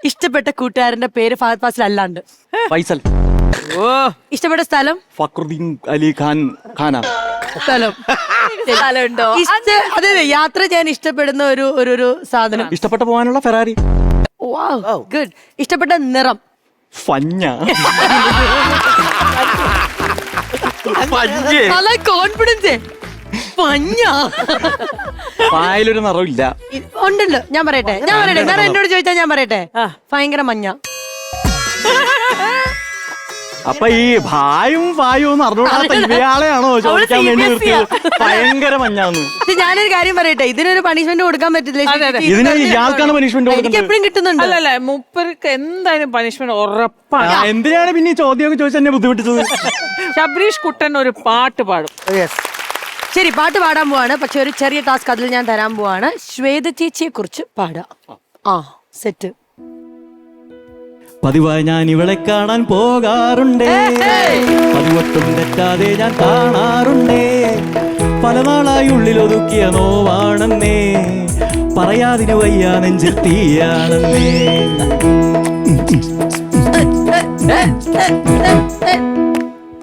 ഇഷ്ടപ്പെട്ട കൂട്ടുകാരന്റെ പേര് ഫഹദ് ഫാസിൽ അല്ലാണ്ട്. ഫൈസൽ. ഇഷ്ടപ്പെട്ട സ്ഥലം? ഫക്രുദ്ദീൻ അലി ഖാൻ ഖാന. സ്ഥലം സ്ഥലമുണ്ടോ? അതെ, യാത്ര ചെയ്യാൻ ഇഷ്ടപ്പെടുന്ന ഒരു സാധനം. ഇഷ്ടപ്പെട്ട പോകാനുള്ള ഫെറാരി. ഗുഡ്. ഇഷ്ടപ്പെട്ട നിറം? ഫഞ്ഞ. നല്ല കോൺഫിഡൻസ്. പഞ്ഞ. പായലൊരു നിറവില്ല. ഉണ്ടുണ്ട്. ഞാൻ പറയട്ടെ നിറം എന്നോട് ചോദിച്ചാൽ ഞാൻ പറയട്ടെ, ഭയങ്കര മഞ്ഞ. അപ്പൊ ഈ ഭായും പായും എന്ന് അറിഞ്ഞൂടാത്ത ഇവയാളെയാണോ ചോദിക്കാൻ വേണ്ടി നിർത്തിയത്? ഭയങ്കര മഞ്ഞാന്ന്. ഞാനൊരു കാര്യം പറയട്ടെ, ഇതിനൊരു പണിഷ്മെന്റ് കൊടുക്കാൻ പറ്റില്ല. ഇതിന് ഇയാൾക്കാണ് പണിഷ്മെന്റ് എനിക്ക് എപ്പോഴും കിട്ടുന്നുണ്ട്. അല്ലല്ല, മൂപ്പർക്ക് എന്തായാലും പണിഷ്മെന്റ് ഉറപ്പാണ്. എന്തിനാണ് പിന്നെ ഈ ചോദ്യമൊക്കെ ചോദിച്ചാൽ എന്നെ ബുദ്ധിമുട്ടിച്ചത്? ശബരീഷ് കുട്ടൻ ഒരു പാട്ട് പാടും. ശരി, പാട്ട് പാടാൻ പോവാണ്. പക്ഷെ ഒരു ചെറിയ ടാസ്ക് അതിൽ ഞാൻ തരാൻ പോവാണ്. ശ്വേത ചേച്ചിയെ കുറിച്ച് പാടാം. സെറ്റ്. പതിവായി ഞാൻ ഇവളെ കാണാൻ പോകാറുണ്ടേ, പതിവൊട്ടും തെറ്റാതെ ഞാൻ കാണാറുണ്ടേ, പല നാളായി ഉള്ളിലൊതുക്കിയ നോവാണെന്നേ, പറയാതിന് വയ്യ നെഞ്ചിൽ തീയാണെന്നേ.